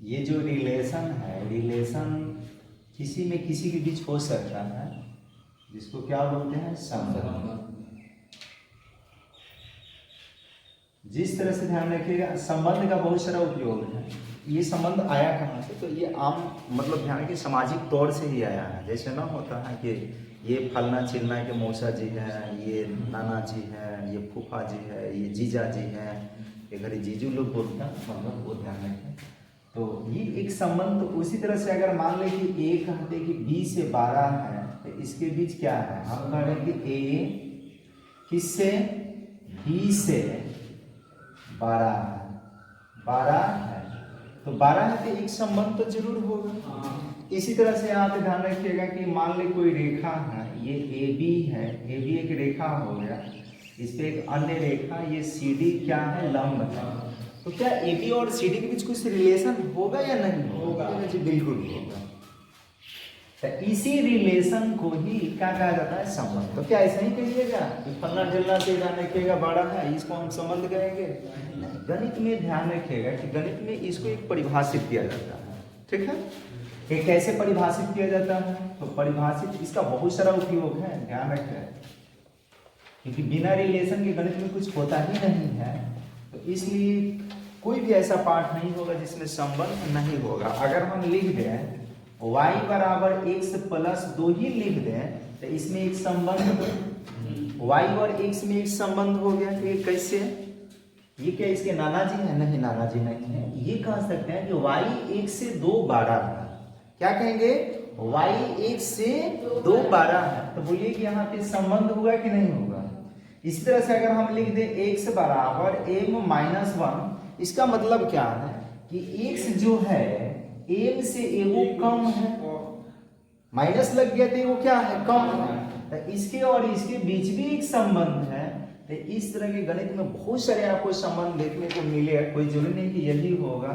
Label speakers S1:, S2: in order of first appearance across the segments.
S1: ये जो रिलेशन है, रिलेशन किसी में किसी के बीच हो सकता है, जिसको क्या बोलते हैं, संबंध। जिस तरह से ध्यान रखिएगा, संबंध का बहुत सारा उपयोग है। ये संबंध आया कहाँ से, तो ये आम मतलब ध्यान रखिए सामाजिक तौर से ही आया है। जैसे ना होता है कि ये फलना चिलना के मौसा जी हैं, ये नाना जी हैं, ये फूफा जी है, ये जीजा जी हैं, ये घड़ी जीजू लोग बोलते हैं, मतलब वो ध्यान रखें। तो ये एक संबंध। तो उसी तरह से अगर मान लें कि ए कहते कि बी से 12 है, तो इसके बीच क्या है, हम कह रहे हैं कि ए किससे, बी से 12 है, 12 है, तो 12 है तो एक संबंध तो जरूर होगा। इसी तरह से यहाँ पे ध्यान रखिएगा कि मान ले कोई रेखा है, ये ए बी है, ए बी एक रेखा हो गया, इस पे एक अन्य रेखा, ये सी डी क्या है, लंब है। तो क्या ए बी और सी डी के बीच कुछ रिलेशन होगा या नहीं होगा? जी बिल्कुल होगा। तो इसी रिलेशन को ही क्या कहा जाता है, संबंध। तो क्या ऐसा ही कहिएगा कि फलना ढिलना से ध्यान रखिएगा 12 है, इसको हम संबंध कहेंगे? नहीं, गणित में ध्यान रखिएगा कि गणित में इसको एक परिभाषित किया जाता है। ठीक है, ये कैसे परिभाषित किया जाता है? तो परिभाषित, इसका बहुत सारा उपयोग है, ध्यान रखें, क्योंकि बिना रिलेशन के गणित में कुछ होता ही नहीं है। तो इसलिए कोई भी ऐसा पाठ नहीं होगा जिसमें संबंध नहीं होगा। अगर हम लिख दें y बराबर x प्लस 2 ही लिख दें, तो इसमें एक संबंध, y और x में एक संबंध हो गया। तो ये कैसे, ये क्या इसके नाना जी है? नहीं, नाना जी नहीं है। ये कह सकते हैं कि y 1 से 2 12 है। क्या कहेंगे, y 1 से 2 12 है। तो बोलिए कि यहाँ पे संबंध हुआ कि नहीं होगा? इसी तरह से अगर हम लिख दें x बराबर m माइनस 1, इसका मतलब क्या है कि x जो है m से एगो कम है, माइनस लग गया तो वो क्या है, कम है। तो इसके और इसके बीच भी एक संबंध है। तो इस तरह के गणित में बहुत सारे आपको संबंध देखने को मिले। कोई जरूरी नहीं कि यही होगा,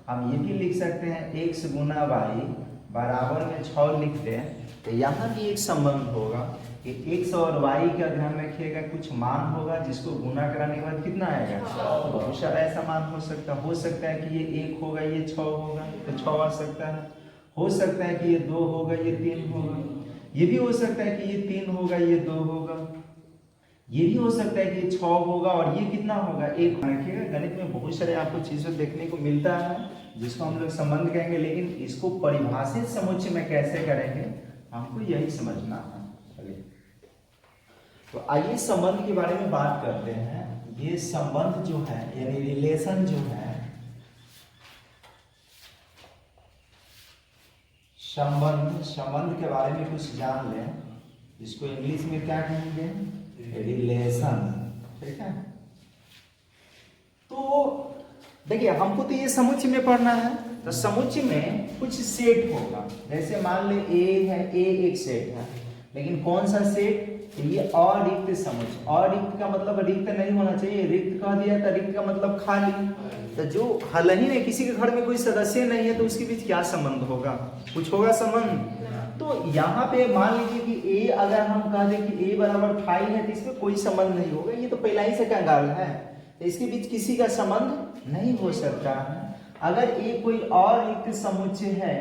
S1: हम ये भी लिख सकते हैं x गुना वाई बराबर में 6 लिख दें, तो यहाँ भी एक संबंध होगा कि x और y का ध्यान रखिएगा, कुछ मान होगा जिसको गुना कराने के बाद कितना आएगा, तो बहुत सारा ऐसा मान हो सकता है कि ये 1 होगा, ये 6 होगा, तो 6 आ सकता है। हो सकता है कि ये 2 होगा, ये 3 होगा। ये भी हो सकता है कि ये 3 होगा, ये 2 होगा। ये भी हो सकता है कि ये 6 होगा और ये कितना होगा, 1 रखिएगा। गणित में बहुत सारे आपको चीजें देखने को मिलता है जिसको हम लोग संबंध कहेंगे, लेकिन इसको परिभाषित समुच्चय में कैसे करेंगे हमको यही समझना है। चलिए, तो आइए संबंध के बारे में बात करते हैं। ये संबंध जो है यानी रिलेशन जो है, संबंध के बारे में कुछ जान लें। इसको इंग्लिश में क्या कहेंगे, रिलेशन। ठीक है, तो देखिए हमको तो ये समुच्चय में पढ़ना है, तो समुच्चय में कुछ सेट होगा। जैसे मान ले ए है, ए एक सेट है, लेकिन कौन सा सेट, ये अरिक्त समुच्चय। अरिक्त का मतलब रिक्त नहीं होना चाहिए, रिक्त कह दिया तो रिक्त का मतलब खाली। तो जो हल ही नहीं, किसी के घर में कोई सदस्य नहीं है, तो उसके बीच क्या संबंध होगा, कुछ होगा संबंध। तो यहाँ पे मान लीजिए कि a अगर हम कह दें कि a बराबर 5 है, तो इसमें कोई संबंध नहीं होगा, ये तो पहला ही से कंगाल है, तो इसके बीच किसी का संबंध नहीं हो सकता है। अगर a कोई और रिक्त समुच्चय है,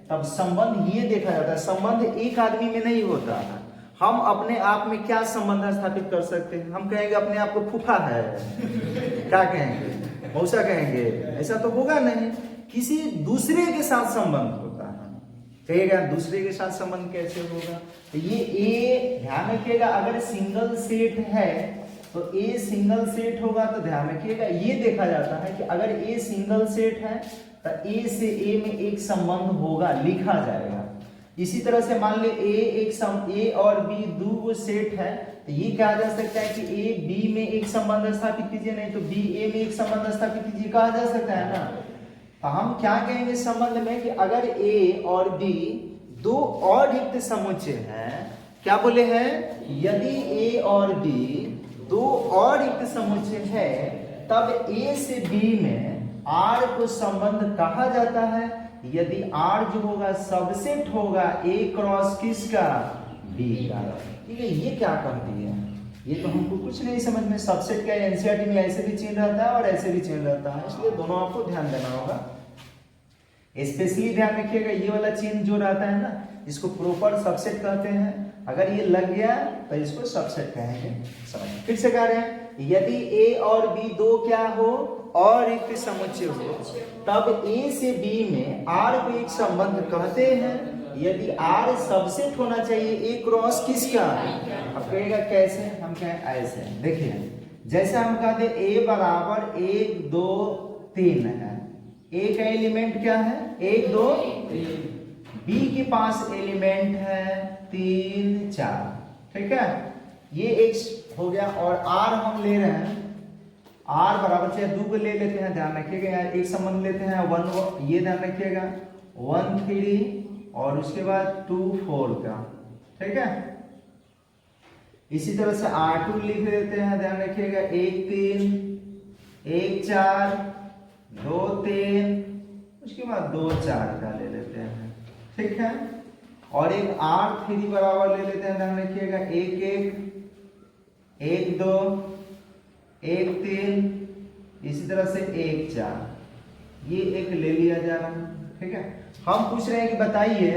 S1: तब संबंध ये देखा जाता है, संबंध एक आदमी में नहीं होता है। हम अपने आप में क्या संबंध स्थापित कर सकते हैं, हम कहेंगे अपने आप को फूफा है, क्या कहेंगे, मौसा कहेंगे, ऐसा तो होगा नहीं। किसी दूसरे के साथ संबंध होता है, कहेगा दूसरे के साथ संबंध कैसे होगा। तो ये ए ध्यान रखिएगा, अगर सिंगल सेट है तो ए सिंगल सेट होगा। तो ध्यान रखिएगा ये देखा जाता है कि अगर ए सिंगल सेट है तो ए से ए में एक संबंध होगा, लिखा जाएगा। इसी तरह से मान ले ए और बी दो सेट है, तो ये कहा जा सकता है कि ए बी में एक संबंध स्थापित कीजिए, नहीं तो बी ए में एक संबंध स्थापित कीजिए, कहा जा सकता है ना। तो हम क्या कहेंगे संबंध में कि अगर ए और बी दो और रिक्त समुच्चय हैं, क्या बोले हैं, यदि ए और बी दो और रिक्त समुच्चय है, तब ए से बी में आर को संबंध कहा जाता है। यदि आर जो होगा सबसेट होगा ए क्रॉस किसका, बी का। ठीक है, ये क्या कहती है, ये तो हमको कुछ नहीं समझ में। सबसेट का एनसीईआरटी में ऐसे भी चिन्ह रहता है और ऐसे भी चिन्ह रहता है, इसलिए दोनों आपको ध्यान देना होगा। स्पेशली ध्यान रखिएगा, ये वाला चिन्ह जो रहता है ना, इसको प्रॉपर सबसेट कहते हैं। अगर ये लग गया तो इसको सबसेट कहेंगे। समझिए, फिर से कह रहे हैं, यदि ए और बी दो क्या हो और एक के समुच्चय हो, तब ए से बी में आर को एक संबंध कहते हैं। यदि आर सबसेट होना चाहिए ए क्रॉस किसका? अब कहेगा कैसे? हम कहें ऐसे। देखिए, जैसे हम कहते ए बराबर 1 2 3 है, ए का एलिमेंट क्या है? 1 2 बी के पास एलिमेंट है 3 4, ठीक है, ये एक हो गया। और आर हम ले रहे हैं, आर बराबर से 2 को ले लेते हैं, ध्यान रखिएगा यहाँ एक संबंध लेते हैं 1, ये ध्यान रखिएगा 1 3 और उसके बाद 2 4 का, ठीक है। इसी तरह से R2 लिख देते हैं, ध्यान रखिएगा 1 3 1 4 2 3, उसके बाद 2 4 का ले लेते हैं, ठीक है। और एक R3 बराबर ले लेते हैं, ध्यान रखिएगा 1 1 1 2 1 3, इसी तरह से 1 4, ये एक ले लिया जा रहा है, ठीक है। हम पूछ रहे हैं कि बताइए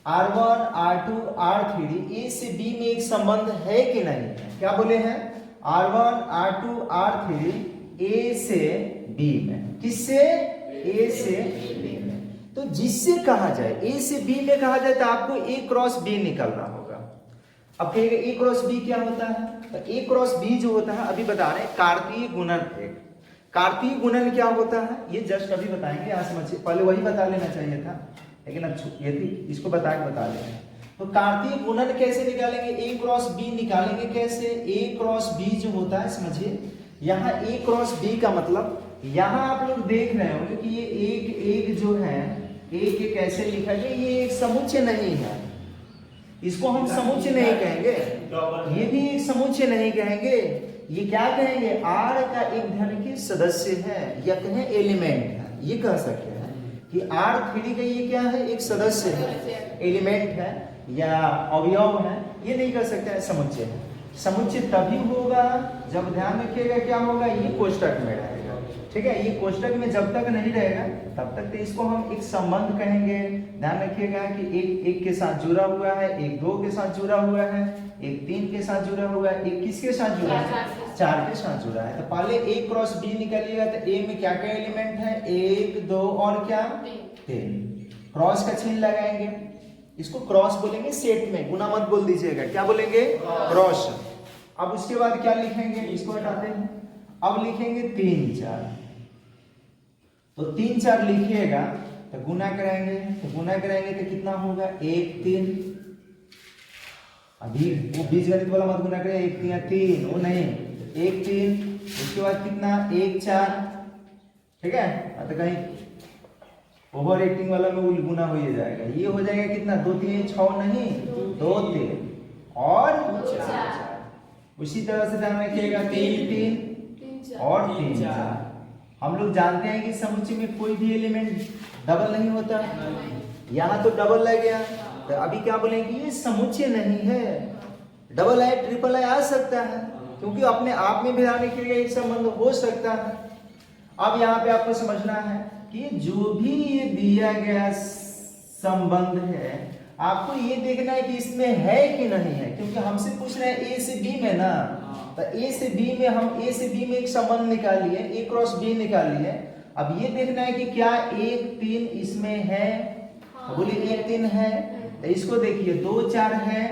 S1: R1 R2 R3 ए से बी में एक संबंध है कि नहीं है? क्या बोले हैं? R1 R2 R3 ए से बी में, किससे? ए से बी में। तो जिससे कहा जाए ए से बी में कहा जाए तो आपको ए क्रॉस बी निकलना होगा। अब कहिएगा ए क्रॉस बी क्या होता है? तो ए क्रॉस बी जो होता है, अभी बता रहे हैं, कार्तीय गुणन। एक कार्तीय गुणन क्या होता है ये जस्ट अभी बताएंगे, यहाँ समझिए, पहले वही बता लेना चाहिए था लेकिन अब ये थी, इसको बता रहे हैं। तो कार्तीय गुणन कैसे निकालेंगे? ए क्रॉस बी निकालेंगे कैसे? ए क्रॉस बी जो होता है, समझिए, यहाँ ए क्रॉस बी का मतलब, यहाँ आप लोग देख रहे होंगे कि ये एक जो है एक कैसे लिखा गया, ये एक समुच्चय नहीं है, इसको हम समुच्चय नहीं कहेंगे, ये भी एक समुच्चय नहीं कहेंगे, ये क्या कहेंगे? आर का एक धन के सदस्य है या कहें एलिमेंट है, ये कह सकते हैं कि R3 का ये क्या है? एक सदस्य है, एलिमेंट है या अवयव है, ये नहीं कर सकते हैं समुच्चय है। समुच्चय तभी होगा जब, ध्यान रखिएगा, क्या होगा? ये कोष्टक में रहेगा, ठीक है। ये कोष्टक में जब तक नहीं रहेगा तब तक तो इसको हम एक संबंध कहेंगे। ध्यान रखिएगा कि एक के साथ जुड़ा हुआ है, एक 2 के साथ जुड़ा हुआ है, एक 3 के साथ जुड़ा हुआ है, एक किसके साथ जुड़ा है? 4 के साथ जुड़ा है। तो पहले ए क्रॉस बी निकालिएगा तो ए में क्या क्या एलिमेंट है? 1 2 और क्या? 3। क्रॉस का चिन्ह लगाएंगे, इसको क्रॉस बोलेंगे सेट में, गुना मत बोल दीजिएगा, क्या बोलेंगे? क्रॉस। अब उसके बाद क्या लिखेंगे? इसको हटाते हैं, अब लिखेंगे 3 4। तो 3 4 लिखिएगा तो गुना कराएंगे, तो कितना होगा? 1 3, अभी वो बीजगणित वाला मत गुना करें, 1 3 3, वो नहीं, 1 3, उसके बाद कितना? 1 4, ठीक है। तो कहीं ओवर एक्टिंग वाला में वो गुना हो ही जाएगा, ये हो जाएगा कितना? 2 3 6 नहीं, 2 3 और 4। उसी तरह से ध्यान रखिएगा 3 3 और 3 4। हम लोग जानते हैं कि समुच्चय में कोई भी एलिमेंट डबल नहीं होता, यहाँ तो डबल लग गया, तो अभी क्या बोलेंगे? ये समुच्चय नहीं है। डबल है, ट्रिपल है आ सकता है, क्योंकि अपने आप में भी ध्यान रखिएगा एक संबंध हो सकता है। अब यहाँ पे आपको समझना है कि जो भी ये दिया गया संबंध है, आपको ये देखना है कि इसमें है कि नहीं है, क्योंकि हमसे पूछ रहे हैं ए से बी में ना, तो ए से बी में हम ए से बी में एक संबंध निकालिए, ए क्रॉस बी निकालिए। अब ये देखना है कि क्या 1 3 इसमें है, बोलिए 1 3 है, तो इसको देखिए 2 4 है,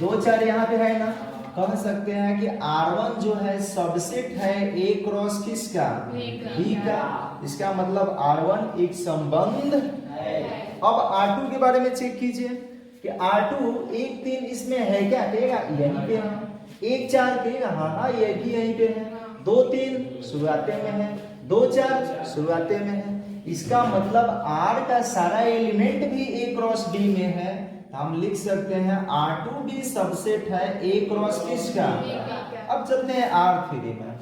S1: 2 4 यहाँ पे है ना, कह सकते हैं कि R1 जो है सबसेट है ए क्रॉस किसका? बी का। इसका मतलब R1 एक संबंध है। अब R2 के बारे में चेक कीजिए कि R2 1 3 इसमें है क्या? कहेगा यहीं पे है। 1 4 कहेगा हाँ ये भी यहीं पे है। 2 3 शुरुआते में है, 2 4 शुरुआते में है। इसका मतलब R का सारा एलिमेंट भी ए क्रॉस बी में है। हम लिख सकते हैं R2 भी सबसेट है ए क्रॉस किसका? अब चलते हैं R3 में,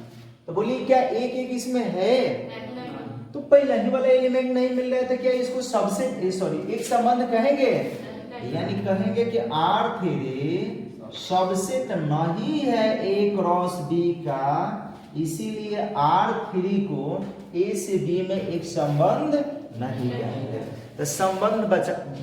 S1: तो बोलिए क्या 1 1 इसमें है? तो पहले ही वाला एलिमेंट नहीं मिल रहा है, तो क्या इसको सबसेट एक संबंध कहेंगे? यानी कहेंगे कि R3 सबसेट नहीं है ए क्रॉस बी का, इसीलिए R3 को A से B में एक संबंध नहीं कहेंगे। तो संबंध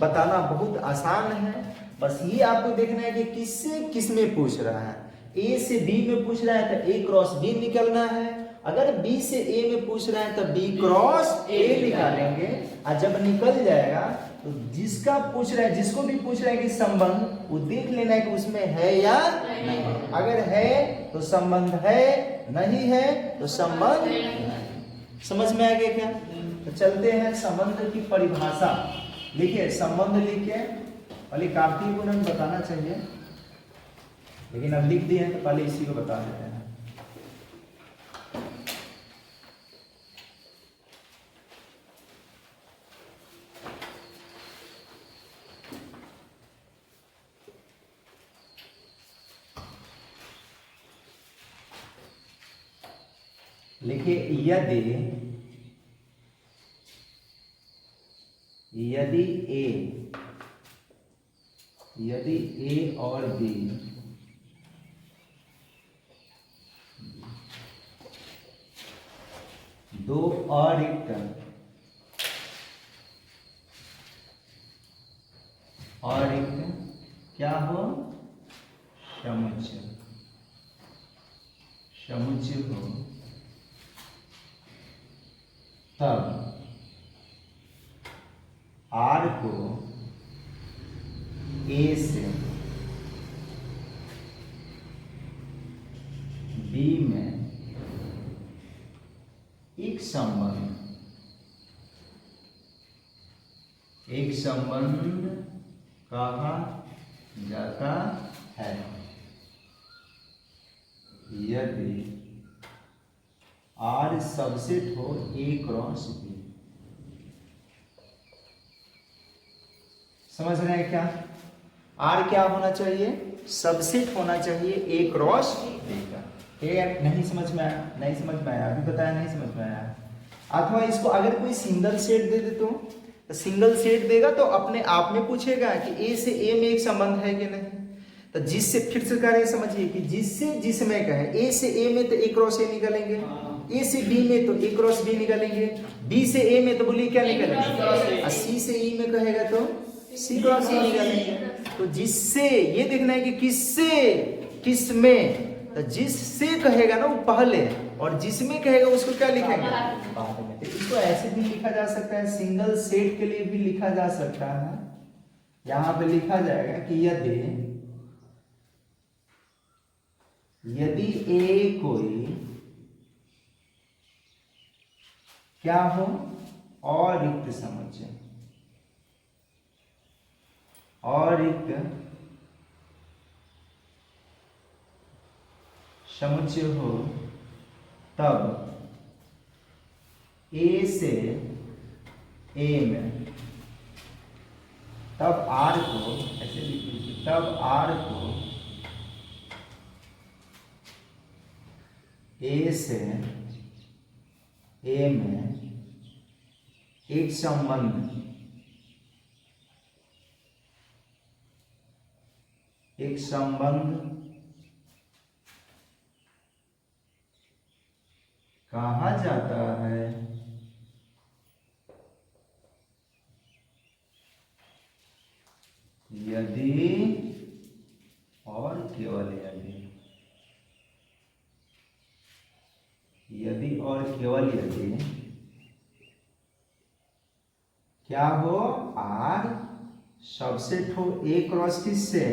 S1: बताना बहुत आसान है, बस ये आपको देखना है कि किससे किस में पूछ रहा है। A से B में पूछ रहा है तो A क्रॉस B निकलना है, अगर B से A में पूछ रहा है तो B क्रॉस A निकालेंगे। और जब निकल जाएगा तो जिसका पूछ रहा है, जिसको भी पूछ रहा है कि संबंध, वो देख लेना है कि उसमें है या नहीं। अगर है तो संबंध है, नहीं है तो संबंध नहीं। समझ में आ गया क्या? तो चलते हैं संबंध की परिभाषा। लिखिए संबंध, लिखिए पहले कार्तीय गुणन बताना चाहिए, लेकिन अब लिख दिए तो पहले इसी को बता देते हैं। लिखिए यदि A और B दो अरिक्त क्या हो, समुच्चय हो, तब R को A से B में एक संबंध कहा जाता है यदि R सबसेट हो A क्रॉस B। समझ रहे हैं क्या? R क्या होना चाहिए? सबसेट होना चाहिए A क्रॉस B का। नहीं समझ में आया? नहीं समझ में आया? अभी बताया नहीं समझ में आया? अथवा इसको अगर कोई सिंगल सेट दे दे तो सिंगल सेट देगा तो अपने आप में पूछेगा कि A से A में एक संबंध है कि नहीं। तो जिससे, फिर से कह रहे हैं समझिए कि जिससे जिसमें कहे, A से A में तो A क्रॉस A निकालेंगे, A से B में तो A क्रॉस B निकालेंगे, B से A में तो बोलिए क्या निकालेंगे, और C से E में कहेगा तो C क्रॉस C निकालेंगे। तो जिससे, ये देखना है कि किससे किसमें, तो जिससे कहेगा ना वो पहले, और जिसमें कहेगा उसको क्या लिखेंगे बाद में। तो इसको ऐसे भी लिखा जा सकता है, सिंगल सेट के लिए भी लिखा जा सकता है। यहां पे लिखा जाएगा कि यदि A कोई क्या हो, अरिक्त समुच्चय, अरिक्त समुच्चय हो, तब A से A में, तब R को ऐसे लिख लीजिए, तब R को A से A में एक संबंध कहा जाता है यदि और केवल यदि क्या हो, R सबसेट हो A क्रॉस किससे,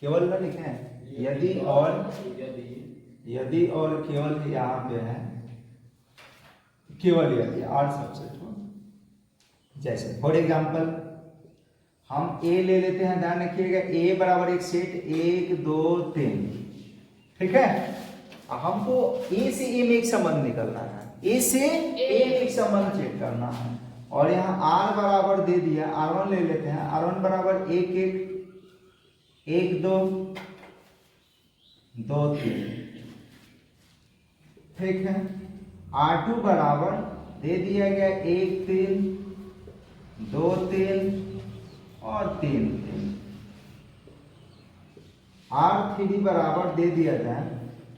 S1: केवल ना लिखे हैं, यदि और केवल यहाँ पे है, केवल यदि R सबसेट हो। जैसे फॉर एग्जाम्पल हम A ले लेते हैं, ध्यान रखिएगा A बराबर एक सेट 1 2 3, ठीक है। हमको A से A में एक संबंध निकलना है, A से A में एक संबंध चेक करना है, और यहाँ R बराबर दे दिया, R1 ले लेते हैं, R1 बराबर 1 1 2 2 3, ठीक है। R2 बराबर दे दिया गया 1 3 2 3 और 3 3। R3 बराबर दे दिया जाए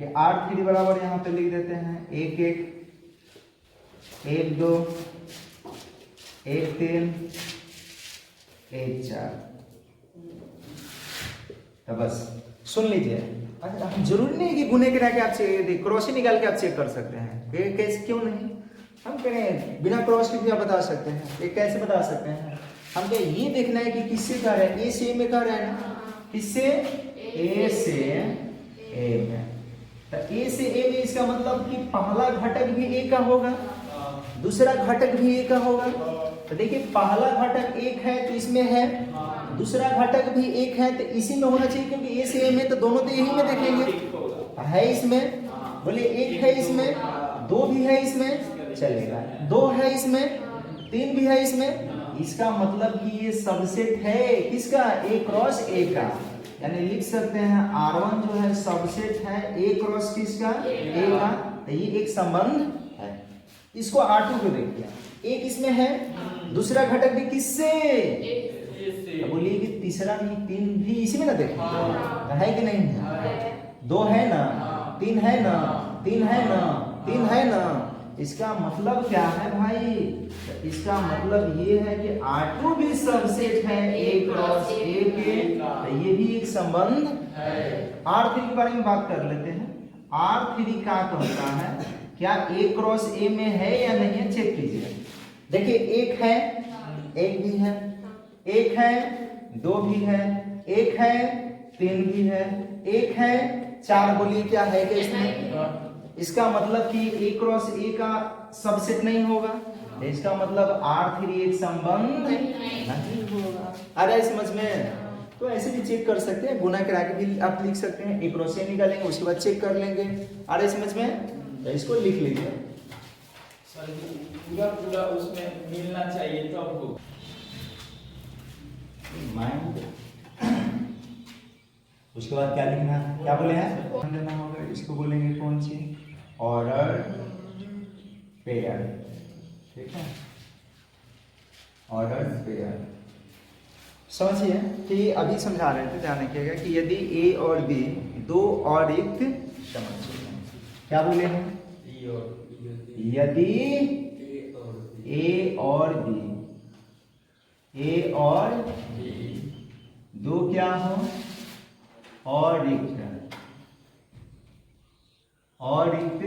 S1: कि R3 बराबर यहाँ पे लिख देते हैं 1 1 1 2 1 3 1 4। तो बस सुन लीजिए, जरूरी नहीं कि गुने गिरा के आप क्रॉस ही निकाल के आप चेक कर सकते हैं। ये कैसे, क्यों नहीं, हम कह रहे हैं बिना क्रॉस के भी आप बता सकते हैं। ये कैसे बता सकते हैं, हम क्या ये देखना है कि किससे कर रहे हैं, ए से ए में कर रहे हैं ना, किससे, ए से ए में। तो ए से ए में इसका मतलब कि पहला घटक भी ए का होगा, दूसरा घटक भी ए का होगा। तो देखिए पहला घटक एक है तो इसमें है, दूसरा घटक भी एक है तो इसी में होना चाहिए, क्योंकि ए से ए में तो दोनों तो यही में देखेंगे। है इसमें, बोले एक है इसमें, दो भी है इसमें, चलेगा, दो है इसमें, तीन भी है इसमें। इसका मतलब कि ये सबसेट है किसका, ए क्रॉस ए का। यानी लिख सकते हैं R1 जो है सबसेट है ए क्रॉस किसका, ए का। तो ये एक संबंध है। इसको R2 को देखिए, एक इसमें है, दूसरा घटक भी किससे, बोलिए कि तीसरा नहीं, तीन भी इसी में ना देखें, है कि नहीं है, दो है ना, तीन है ना, तीन है ना, तीन है ना। इसका मतलब क्या है भाई, इसका मतलब ये है कि R2 भी सबसेट है ए क्रॉस ए के। तो ये भी एक संबंध है। R3 के बारे में बात कर लेते हैं। R3 क्या कहता है, क्या ए क्रॉस ए में है या नहीं है, चेक कीजिए। देखिए एक है, एक भी है, एक है, दो भी है, एक है, तीन भी है, एक है, चार। बोलिए क्या है क्या इसमें, इसका मतलब कि ए क्रॉस ए का सबसेट नहीं होगा। इसका मतलब R3 एक संबंध नहीं होगा। आ रहा है समझ में। तो ऐसे भी चेक कर सकते हैं, गुना करा के भी आप लिख सकते हैं, ए क्रॉस ए निकालेंगे उसके बाद चेक कर लेंगे। आ रहा है समझ में, तो इसको लिख लीजिए।
S2: पूरा पूरा उसमें मिलना चाहिए तो आपको
S1: माइंड। उसके बाद क्या लिखना है, क्या बोले हैं, लेना होगा। इसको बोलेंगे कौन सी, ऑर्डर पेयर, ठीक है, ऑर्डर पेयर। समझिए कि अभी समझा रहे थे, ध्यान रखिएगा कि यदि ए और बी दो अरिक्त समझिए, क्या बोले हैं, यदि ए और बी, ए और दो क्या हो, अरिक्त, अरिक्त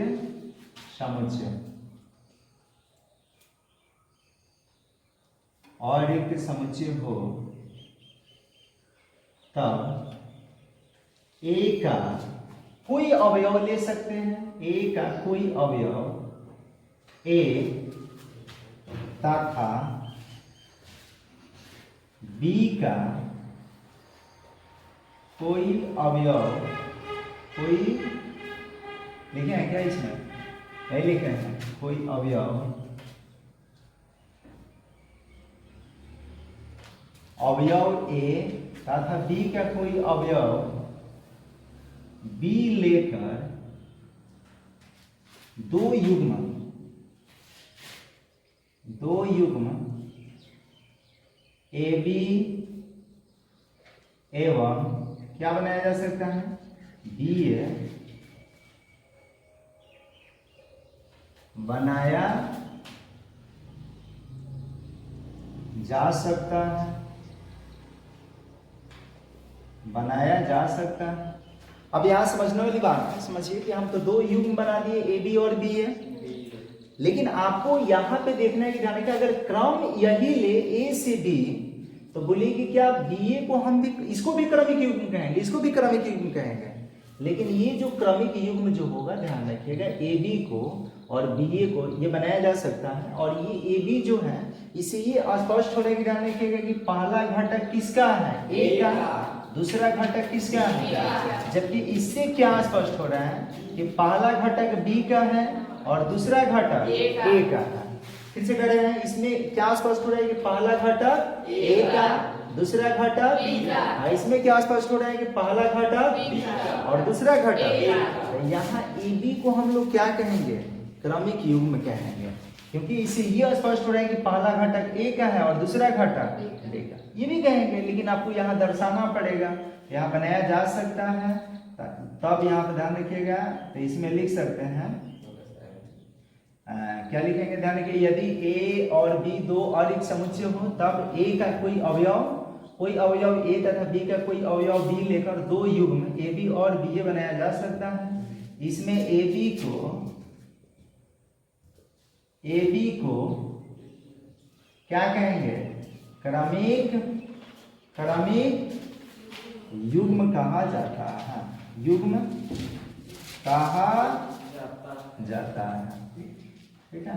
S1: समुच्चय, अरिक्त समुच्चय हो, तब ए का कोई अवयव ले सकते हैं। ए का कोई अवयव ए तथा बी का कोई अवयव, कोई लिखे हैं क्या इसमें, नहीं लिखे हैं, कोई अवयव, अवयव ए तथा बी का कोई अवयव बी लेकर दो युग्म ए बी एवं क्या बनाया जा सकता है, बी ए बनाया जा सकता है, बनाया जा सकता है। अब यहां समझने वाली बात है, समझिए कि हम तो दो युग्म बना दिए, ए बी और बी ए, लेकिन आपको यहां पे देखना है कि जाने का अगर क्रम यही ले ए से बी, तो बोलिए कि क्या बी ए को हम भी, इसको भी क्रमिक युग्म कहेंगे, इसको भी क्रमिक युग्म कहेंगे। लेकिन ये जो क्रमिक युग्म जो होगा, ध्यान रखिएगा, ए बी को और बी ए को ये बनाया जा सकता है। और ये ए बी जो है, इसे ये स्पष्ट हो रहा है कि ध्यान रखिएगा कि पहला घटक किसका है, ए का, दूसरा घटक किसका है, जबकि इससे क्या स्पष्ट हो रहा है कि पहला घटक बी का है और दूसरा घटक ए का है। फिर से कह रहे हैं, इसमें क्या स्पष्ट हो रहा है कि पहला घटक ए का, दूसरा घटक बी का। इसमें क्या स्पष्ट हो रहा है कि पहला घटक और दूसरा घटक। यहाँ ए बी को हम लोग क्या कहेंगे, क्रमिक युग्म कहेंगे, क्योंकि इसे ये स्पष्ट हो रहा है कि पहला घटक ए का है और दूसरा घटक बी का। ये भी कहेंगे, लेकिन आपको यहाँ दर्शाना पड़ेगा, यहाँ बनाया जा सकता है, तब यहाँ पे ध्यान रखिएगा, तो इसमें लिख सकते हैं क्या लिखेंगे, ध्यान रखिए, यदि ए और बी दो अलिख समुच्चय हो तब ए का कोई अवयव ए तथा बी का कोई अवयव बी लेकर दो युग्म ए बी और बी ए बनाया जा सकता है। इसमें ए बी को क्या कहेंगे, क्रमिक युग्म कहा जाता है, युग्म कहा जाता है, ठीक है,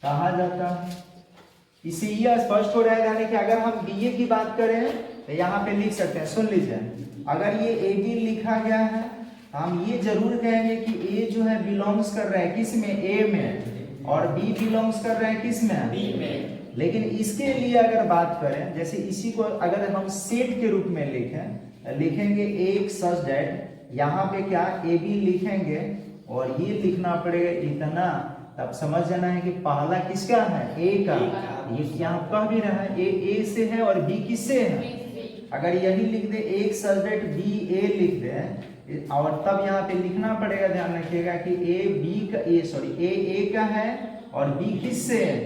S1: कहा जाता है। इससे यह स्पष्ट हो रहा है, यानी कि अगर हम बी ए की बात करें तो यहाँ पे लिख सकते हैं, सुन लीजिए, अगर ये ए बी लिखा गया है हम ये जरूर कहेंगे कि ए जो है बिलोंग्स कर रहा है किस में, ए में, और बी बिलोंग्स कर रहा है किस में, बी में। लेकिन इसके लिए अगर बात करें, जैसे इसी को अगर हम सेट के रूप में लिखेंगे एक सच दैट, यहाँ पे क्या ए बी लिखेंगे और ये लिखना पड़ेगा इतना, तब समझ जाना है कि पहला किसका है, ए का, ये यहाँ कह भी रहा है ए से है और बी किससे है। अगर यही लिख दे एक सच दैट बी ए लिख दे, और तब यहाँ पे लिखना पड़ेगा, ध्यान रखिएगा कि ए का है और बी किससे है,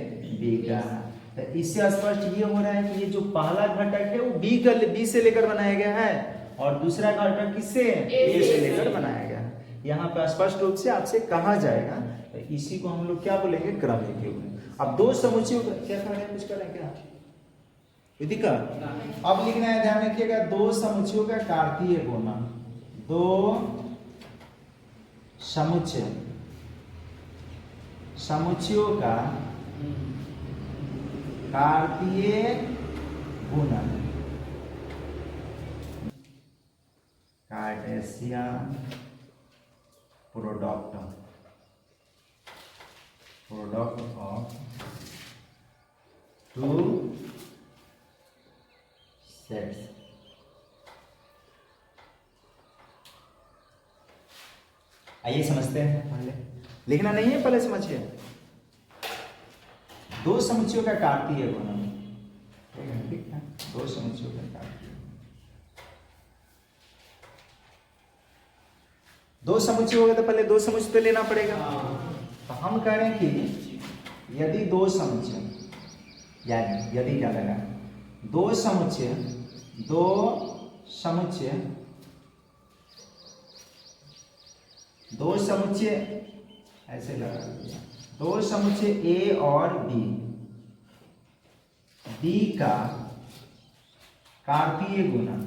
S1: बी का है। तो इससे स्पष्ट ये हो रहा है कि ये जो पहला घटक है वो बी से लेकर बनाया गया है और दूसरा घटक किससे, ए से लेकर बनाया गया है। यहाँ पे स्पष्ट रूप से आपसे कहा जाएगा, तो इसी को हम लोग क्या बोलेंगे, क्रमिक युग्म। अब दो समुच्चयों क्या कर रहे हैं, कुछ कर रहे हैं क्या विधिका, अब लिखना है, ध्यान रखिएगा, दो समुच्चयों का कार्तीय गुणन, दो समुच्चयों का कार्तीय गुणन, Cartesian product of two sets. आइए समझते हैं, पहले लिखना नहीं है, पहले समझिए, दो समुच्चयों का कार्तीय गुणन, ठीक है, दो समुच्चयों का कार्तीय, दो समुच्चय होगा तो पहले दो समुच्चय तो लेना पड़ेगा। तो हम कह रहे हैं कि यदि दो समुच्चय, यानी यदि क्या लगा, दो समुच्चय ऐसे लगा दिया, दो समुच्चय ए और बी का कार्तीय गुणन,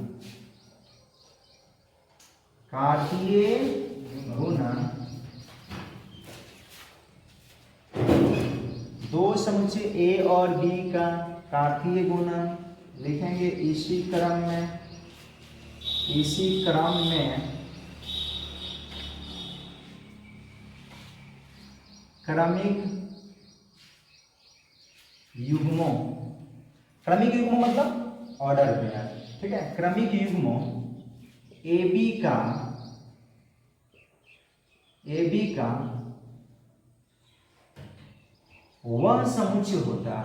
S1: दो समुच्चय ए और बी का कार्तीय गुणन लिखेंगे इसी क्रम में क्रमिक युग्मों मतलब ऑर्डर में, ठीक है, क्रमिक युग्मों ए बी का वह समुच्चय होता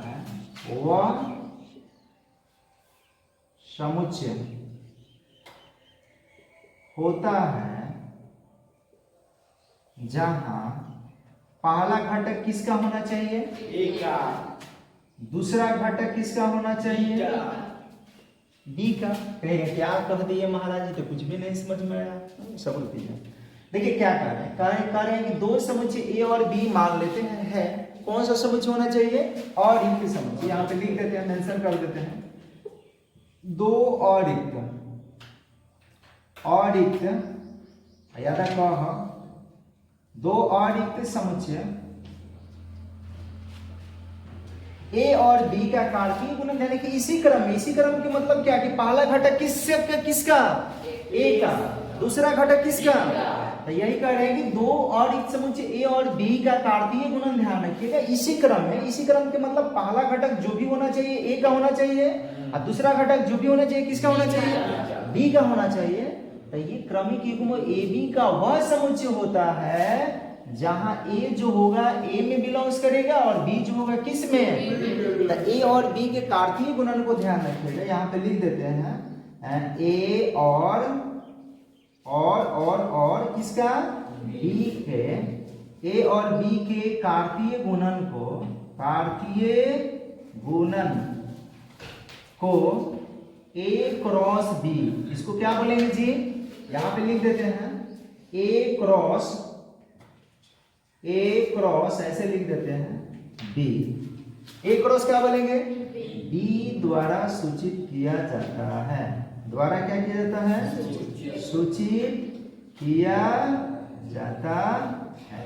S1: है, जहां पहला घटक किसका होना चाहिए, ए का, दूसरा घटक किसका होना चाहिए, बी का। कहेंगे क्या कह दिए महाराज जी, तो कुछ भी नहीं समझ में आया, सब रुपये। देखिए क्या कह रहे हैं कि दो समुच्चय ए और बी मान लेते हैं, है कौन सा समुच्चय होना चाहिए, और रिक्त समुच्चय, यहाँ पे लिख देते हैं, मेंशन कर देते हैं, दो और रिक्त याद कह, दो और रिक्त समुच्चय ए और बी का कार्तीय गुणन, यानी कि इसी क्रम के मतलब क्या कि पहला घटक किसका, ए का, दूसरा घटक किसका, तो यही कह रहे हैं कि दो और एक समुच्चय ए और बी का कार्तीय गुणन, ध्यान रखिएगा इसी क्रम के मतलब पहला घटक जो भी होना चाहिए ए का होना चाहिए और दूसरा घटक जो भी होना चाहिए किसका होना चाहिए, बी का होना चाहिए। तो ये क्रमिक युग्म ए बी का वह समुच्चय होता है जहां ए जो होगा ए में बिलोंग्स करेगा और बी जो होगा किस में, तो ए और बी के कार्तीय गुणन को ध्यान रखिएगा, यहाँ पे लिख देते हैं ए और और किसका, बी के, ए और बी के कार्तीय गुणन को ए क्रॉस बी, इसको क्या बोलेंगे जी, यहां पे लिख देते हैं ए क्रॉस ऐसे लिख देते हैं बी। ए क्रॉस क्या बोलेंगे, बी द्वारा सूचित किया जाता है। द्वारा क्या किया जाता है, सूचित किया जाता है।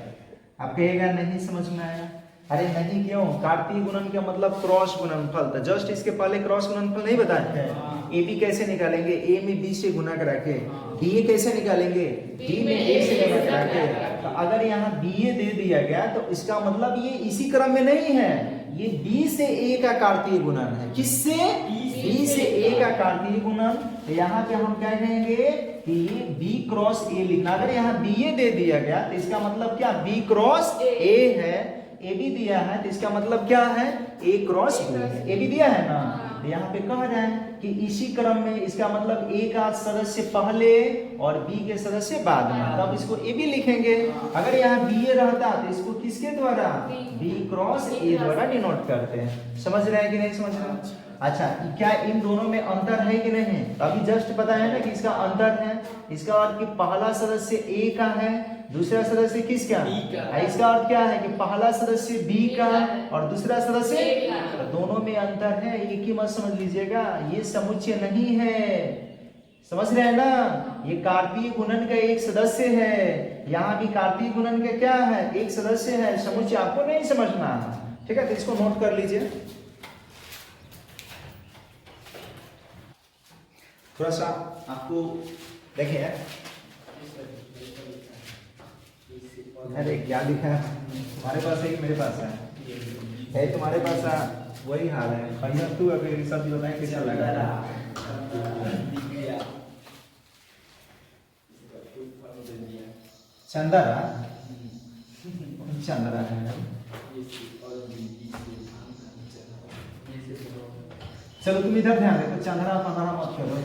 S1: आप कहेगा नहीं समझ में आया, अरे नहीं क्यों, कार्तीय गुणन का मतलब क्रॉस गुणनफल था, जस्ट इसके पहले क्रॉस गुणनफल नहीं बताया है। ए बी कैसे निकालेंगे, ए में बी से गुना करा के, बी ए कैसे निकालेंगे, बी में ए से गुना करा के। तो अगर यहाँ बी ए दे दिया गया तो इसका मतलब ये इसी क्रम में नहीं है, ये बी से ए का कार्तीय गुणन है। किससे, बी से ए का कार्तीय गुणन। तो यहाँ पे हम क्या कहेंगे कि बी क्रॉस ए लिखना। अगर यहाँ बी ए दे दिया गया तो इसका मतलब क्या, बी क्रॉस ए है। ए बी दिया है तो इसका मतलब क्या है, ए क्रॉस बी है। ए बी दिया है ना, तो यहाँ पे कह रहे हैं कि इसी क्रम में, इसका मतलब ए का सदस्य पहले और बी के सदस्य बाद में, तब इसको ए बी लिखेंगे। अगर यहाँ बी ए रहता तो इसको किसके द्वारा, बी क्रॉस ए द्वारा डिनोट करते हैं। समझ रहे हैं कि नहीं समझ रहे हैं? अच्छा, क्या इन दोनों में अंतर है कि नहीं, अभी जस्ट पता है ना कि इसका अंतर है। इसका अर्थ कि पहला सदस्य ए का है, दूसरा सदस्य किसका, इसका अर्थ क्या है कि पहला सदस्य बी का और दूसरा सदस्य, तो दोनों में अंतर है, एक ही मत समझ लीजिएगा, ये समुच्चय नहीं है। समझ रहे हैं ना, ये कार्तीय गुणन का एक सदस्य है, यहाँ भी कार्तीय गुणन का क्या है, एक सदस्य है, समुच्चय आपको नहीं समझना। ठीक है, तो इसको नोट कर लीजिए। थोड़ा सा आपको देखिए, अरे क्या लिखा है तुम्हारे पास है कि मेरे पास है तुम्हारे पास वही हाल है भैया। तू अगर सब बताए कैसा लगा, चंदरा है। चलो तुम इधर ध्यान देखो, चंदरा पंद्रह मत करो।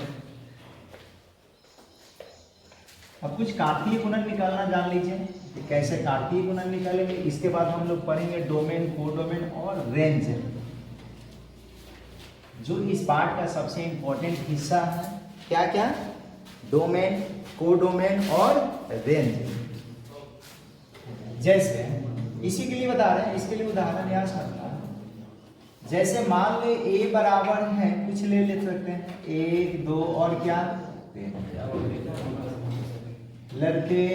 S1: अब कुछ कार्तीय गुणन निकालना जान लीजिए कि कैसे कार्तीय गुणन निकालेंगे। इसके बाद हम लोग पढ़ेंगे डोमेन, कोडोमेन और रेंज, जो इस पार्ट का सबसे इंपॉर्टेंट हिस्सा है। क्या क्या, डोमेन, कोडोमेन और रेंज। जैसे इसी के लिए बता रहे हैं, इसके लिए उदाहरण याद रखना। जैसे मान ले ए बराबर है, कुछ ले सकते हैं, 1 2 और क्या, लड़के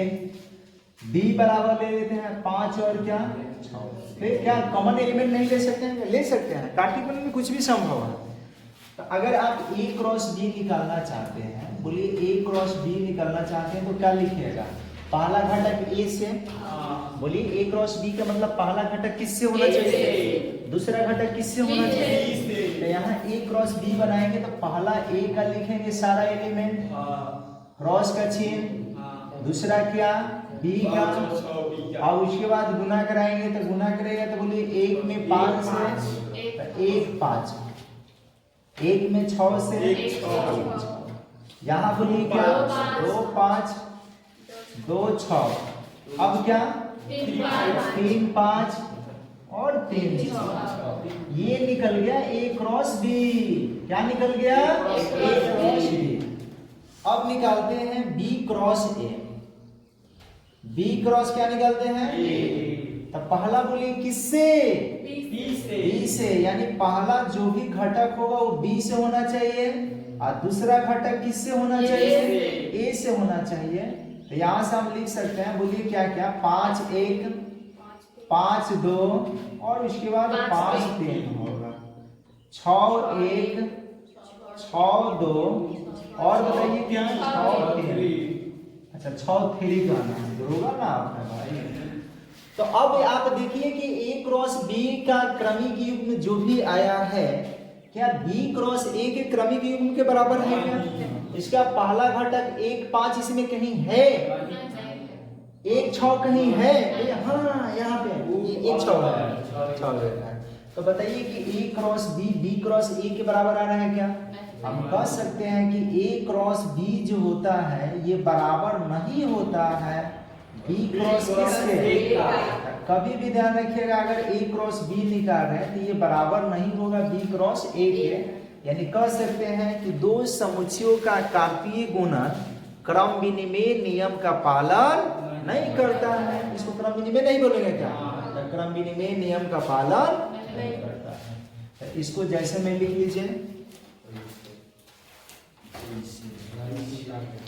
S1: बी बराबर ले लेते हैं 5 और क्या 6। फिर क्या कॉमन एलिमेंट नहीं ले सकते हैं, ले सकते हैं, कार्तीय गुणन में कुछ भी संभव है। तो अगर आप ए क्रॉस बी निकालना चाहते हैं, बोलिए ए क्रॉस बी निकालना चाहते हैं तो क्या लिखिएगा, पहला घटक ए से, बोलिए ए क्रॉस बी का मतलब पहला घटक किससे होना चाहिए, दूसरा घटक किससे होना चाहिए। तो यहाँ ए क्रॉस बी बनाएंगे तो पहला ए का लिखेंगे सारा एलिमेंट, क्रॉस का चिन्ह, दूसरा क्या बी का, और उसके बाद गुना कराएंगे तो गुना करेगा तो बोलिए 1 में 5 से 1 5, 1 में 6 से 6, यहाँ बोलिए क्या 2 5 2 6, अब क्या 3 5 और 3 6, ये निकल गया ए क्रॉस बी। क्या निकल गया, ए क्रॉस बी। अब निकालते हैं B cross A. B cross क्या निकालते हैं, तो पहला बोलिए किससे, बी से, यानी पहला जो भी घटक होगा वो बी से होना चाहिए और दूसरा घटक किससे होना चाहिए, ए से होना चाहिए। तो यहां से हम लिख सकते हैं, बोलिए क्या क्या 5 1 5 2 और उसके बाद 5 3 होगा, 6 1 6 2 और बताइए क्या 6 3। अच्छा 6 3 का आना होगा ना आपका भाई। तो अब आप देखिए कि ए क्रॉस बी का क्रमिक युग्म जो भी आया है, क्या बी क्रॉस ए के क्रमिक युग्म के बराबर है क्या? इसका पहला घटक 1 5 इसमें कहीं है, 1 6 कहीं है, हाँ यहाँ पे 1 6 है। तो तो बताइए कि A cross B cross A के बराबर आ रहा है क्या? हम कह सकते हैं कि A क्रॉस B जो होता है ये बराबर नहीं होता है B क्रॉस किसके? कभी भी ध्यान रखिएगा, अगर A क्रॉस B निकाल रहे हैं तो ये बराबर नहीं होगा B क्रॉस A के। यानी कह सकते हैं कि दो समुच्चयों का कार्तीय गुणन क्रम विनिमय नियम का पालन नहीं करता है। इसको क्रम विनिमय नहीं बोलेंगे क्या? क्रम विनिमय नियम का पालन नहीं करता है। इसको जैसे में लिख लीजिए